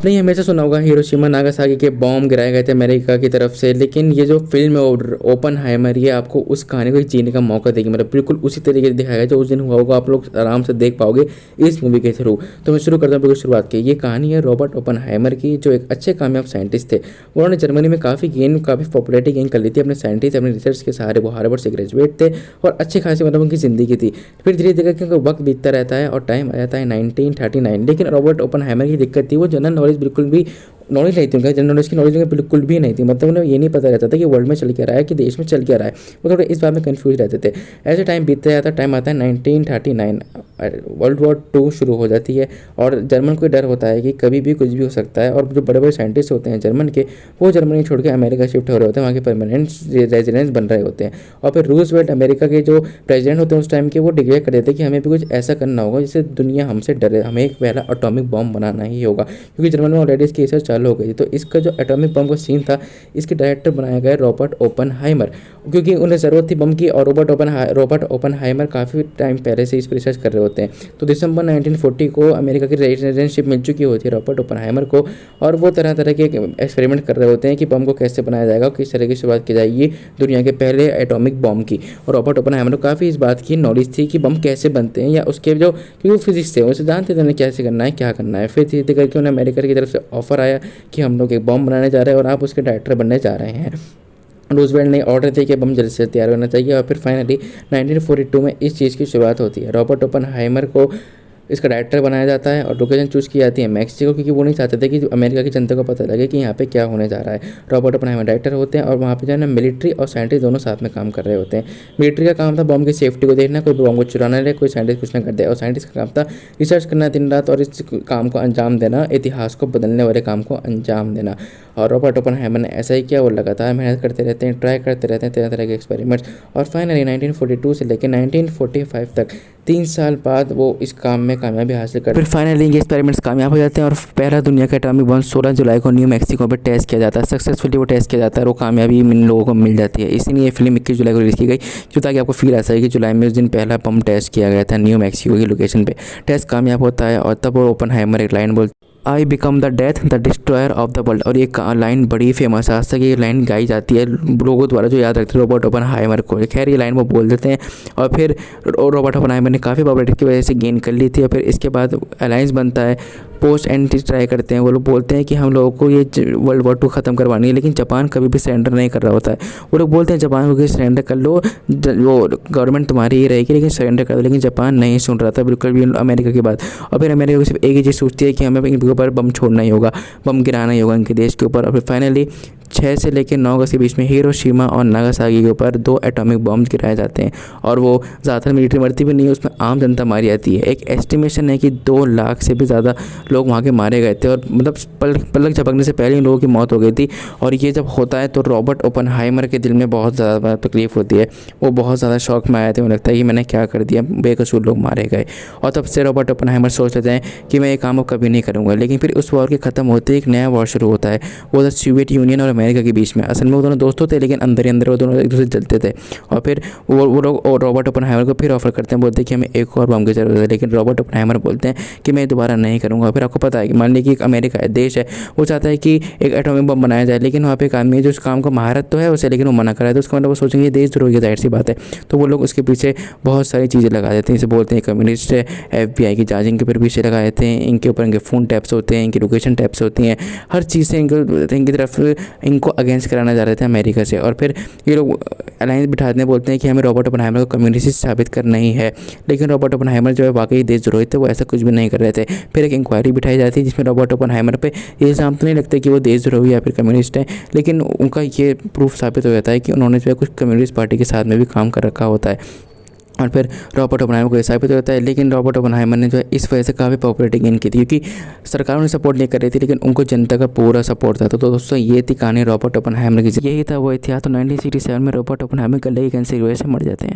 आपने ये हमेशा सुना होगा हिरोशिमा नागासाकी के बॉम्ब गिराए गए थे अमेरिका की तरफ से, लेकिन ये जो फिल्म है ओपनहाइमर, ये आपको उस कहानी को जीने का मौका देगी। मतलब बिल्कुल उसी तरीके से दिखाया गया जो उस दिन हुआ होगा, आप लोग आराम से देख पाओगे इस मूवी के थ्रू। तो मैं शुरू करता हूँ बिल्कुल शुरुआत की। ये कहानी है रॉबर्ट ओपनहाइमर की, जो एक अच्छे कामयाब साइंटिस्ट थे। उन्होंने जर्मनी में काफ़ी पॉपुलरिटी गेन कर ली थी अपने साइंटिस्ट, अपने रिसर्च के सहारे। वो हार्वर्ड से ग्रेजुएट थे और अच्छे खासी मतलब उनकी ज़िंदगी थी। फिर धीरे धीरे करके वक्त बीतता रहता है और टाइम आ जाता है 1939। लेकिन रॉबर्ट ओपनहाइमर की दिक्कत थी, वो जनरल नॉलेज बिल्कुल भी नॉलेज नहीं थी उनका, जनरल नॉलेज की नॉलेज उनकी बिल्कुल भी नहीं थी। मतलब उन्हें ये नहीं पता रहता था कि वर्ल्ड में चल क्या रहा है, कि देश में चल क्या रहा है। वो थोड़े इस बात में कंफ्यूज रहते थे। ऐसे टाइम बीतता जाता, टाइम आता है 1939, वर्ल्ड वॉर 2 शुरू हो जाती है और जर्मन को डर होता है कि कभी भी कुछ भी हो सकता है। और जो बड़े बड़े साइंटिस्ट होते हैं जर्मन के, वो जर्मनी छोड़ के अमेरिका शिफ्ट हो रहे होते हैं, वहाँ के परमानेंट रेजिडेंस बन रहे होते हैं। और फिर रूजवेल्ट अमेरिका के जो प्रेसिडेंट होते हैं उस टाइम के, वो डिक्लेयर कर देते हैं कि हमें भी कुछ ऐसा करना होगा जिससे दुनिया हमसे डरे, हमें एक पहला एटॉमिक बॉम्ब बनाना ही होगा, क्योंकि जर्मन में ऑलरेडी इसकी रिसर्च चालू हो गई थी। तो इसका जो एटॉमिक बम का सीन था, इसके डायरेक्टर बनाया गया रॉबर्ट ओपनहाइमर, क्योंकि उन्हें ज़रूरत थी बम की। और रॉबर्ट ओपनहाइमर काफ़ी टाइम पहले से इस पर रिसर्च कर रहे होते हैं। तो दिसंबर 1940 को अमेरिका की रेजिडेंटशिप मिल चुकी होती है रॉबर्ट ओपनहाइमर को, और वो तरह तरह के एक्सपेरिमेंट कर रहे होते हैं कि बम को कैसे बनाया जाएगा, किस तरह की शुरुआत की जाएगी दुनिया के पहले एटॉमिक बॉम्ब की। और रॉबर्ट ओपनहाइमर को काफ़ी इस बात की नॉलेज थी कि बम कैसे बनते हैं, या उसके जो, क्योंकि वो फिजिक्स थे, उसे जानते थे उन्हें कैसे करना है, क्या करना है। फिर धीरे धीरे करके उन्हें अमेरिका की तरफ से ऑफर आया कि हम लोग एक बम बनाने जा रहे हैं और आप उसके डायरेक्टर बनने जा रहे हैं। रूजवेल्ट ने ऑर्डर दिया कि बम जल्द से तैयार होना चाहिए। और फिर फाइनली 1942 में इस चीज़ की शुरुआत होती है। रॉबर्ट ओपनहाइमर को इसका डायरेक्टर बनाया जाता है और लोकेशन चूज़ की जाती है मैक्सिको, क्योंकि वो नहीं चाहते थे कि अमेरिका की जनता को पता लगे कि यहाँ पे क्या होने जा रहा है। रॉबर्ट ओपनहाइमर डायरेक्टर होते हैं और वहाँ पे जो है ना मिलिट्री और साइंटिस्ट दोनों साथ में काम कर रहे होते हैं। मिलिट्री का काम था बम की सेफ्टी को देखना, कोई बम को चुराना रहे, कोई साइंटिस्ट कुछ ना कर दे। और साइंटिस्ट का काम था रिसर्च करना दिन रात और इस काम को अंजाम देना, इतिहास को बदलने वाले काम को अंजाम देना। और रॉबर्ट ओपनहाइमर ने ऐसा ही किया। वो लगातार मेहनत करते रहते हैं, ट्राई करते रहते हैं तरह तरह के एक्सपेरिमेंट्स। और फाइनली 1942 से लेकर 1945 तक 3 साल बाद वो इस काम में कामयाबी हासिल कर, फिर फाइनली ये एक्सपेरिमेंट्स कामयाब हो जाते हैं और पहला दुनिया का एटॉमिक बम 16 जुलाई को न्यू मैक्सिको पर टेस्ट किया जाता है। सक्सेसफुली वो टेस्ट किया जाता है और वो कामयाबी इन लोगों को मिल जाती है। इसीलिए ये फिल्म 21 जुलाई को रिलीज़ की गई, जो ताकि आपको फील ऐसा है कि जुलाई में उस दिन पहला बम टेस्ट किया गया था न्यू मैक्सिको की लोकेशन पे। टेस्ट कामयाब होता है और तब वो ओपनहाइमर एक लाइन बोलते, I become the death the destroyer of the world. और ये लाइन बड़ी फेमस है, आज तक ये लाइन गाई जाती है लोगों द्वारा जो याद रखते हैं रॉबर्ट ओपनहाइमर को। खैर ये लाइन वो बोल देते हैं और फिर रॉबर्ट ओपनहाइमर ने काफ़ी पॉपुलरिटी की वजह से गेन कर ली थी। और फिर इसके बाद अलायंस बनता है, पोस्ट एंटी ट्राई करते हैं। वो लोग बोलते हैं कि हम लोगों को ये वर्ल्ड वॉर 2 ख़त्म करवानी है, लेकिन जापान कभी भी सरेंडर नहीं कर रहा होता है। वो लोग बोलते हैं जापान को कि सरेंडर कर लो, वो गवर्नमेंट तुम्हारी ही रहेगी, लेकिन सरेंडर कर दो। लेकिन जापान नहीं सुन रहा था बिल्कुल भी अमेरिका की बात। और फिर अमेरिका को सिर्फ एक ही चीज़ सोचती है कि हमें इनके ऊपर बम छोड़ना ही होगा, बम गिराना ही होगा इनके देश के ऊपर। और फिर फाइनली 6 से लेकर 9 अगस्त के बीच में हिरोशिमा और नागासाकी के ऊपर 2 एटॉमिक बॉम्ब गिराए जाते हैं। और वो ज़्यादातर मिलिट्री मरती भी नहीं है, उसमें आम जनता मारी जाती है। एक एस्टिमेशन है कि 2 लाख से भी ज़्यादा लोग वहाँ के मारे गए थे और मतलब पलक झपकने से पहले इन लोगों की मौत हो गई थी। और ये जब होता है तो रॉबर्ट ओपनहाइमर के दिल में बहुत ज़्यादा तकलीफ़ होती है। वो बहुत ज़्यादा शौक में आए थे, उन्हें लगता है कि मैंने क्या कर दिया, बेकसूर लोग मारे गए। और तब से रॉबर्ट ओपनहाइमर सोच लेते हैं कि मैं ये काम अब कभी नहीं करूँगा। लेकिन फिर उस वॉर के ख़त्म होते ही एक नया वॉर शुरू होता है, वो था सोवियत यूनियन और अमेरिका के बीच में। असल में वो दोनों दोस्तों थे, लेकिन अंदर ही अंदर वो दोनों एक दूसरे से जलते थे। और फिर वो लोग रॉबर्ट ओपनहाइमर को फिर ऑफर करते हैं, बोलते हैं कि हमें एक और बम की ज़रूरत है। लेकिन रॉबर्ट ओपनहाइमर बोलते हैं कि मैं दोबारा नहीं करूँगा। फिर आपको पता है कि मान लीजिए कि एक अमेरिका है, देश है, वो चाहता है कि एक एटॉमिक बम बनाया जाए, लेकिन वहाँ पे एक आदमी है जो उस काम का महारत तो है उसे, लेकिन वो मना कर रहा है। तो उसका मतलब वो सोचेंगे देश द्रोही है, जाहिर सी बात है। तो वो लोग उसके पीछे बहुत सारी चीज़ें लगा देते हैं, जैसे बोलते हैं कम्युनिस्ट है, FBI की जांच इनके ऊपर पीछे लगा देते हैं, इनके ऊपर इनके फ़ोन टैप्स होते हैं, इनकी लोकेशन टैप्स होती हैं, हर चीज़ से इनकी तरफ इनको अगेंस्ट कराना जा रहे थे अमेरिका से। और फिर ये लोग अलायंस बिठाते हैं, बोलते हैं कि हमें रॉबर्ट ओपनहाइमर को कम्युनिस्ट साबित करना ही है। लेकिन रॉबर्ट ओपनहाइमर जो है वाकई देशद्रोही थे, वो ऐसा कुछ भी नहीं कर रहे थे। फिर एक इंक्वायरी बिठाई जाती है जिसमें रॉबर्ट ओपनहाइमर पे ये इल्ज़ाम तो नहीं लगता कि वो देशद्रोही या फिर कम्युनिस्ट है, लेकिन उनका ये प्रूफ साबित हो जाता है कि उन्होंने जो है कुछ कम्युनिस्ट पार्टी के साथ में भी काम कर रखा होता है। और फिर रॉबर्ट ओपनहाइमर को ये साबित होता है। लेकिन रॉबर्ट ओपनहाइमर ने जो है इस वजह से काफ़ी पॉपुलरिटी गेन की थी, क्योंकि सरकार उन्हें सपोर्ट नहीं कर रही थी, लेकिन उनको जनता का पूरा सपोर्ट था। तो दोस्तों ये थी कहानी रॉबर्ट ओपनहाइमर की। यही था वो इतिहास। तो 1967 में रॉबर्ट ओपनहाइमर गले के कैंसर की वजह से मर जाते हैं।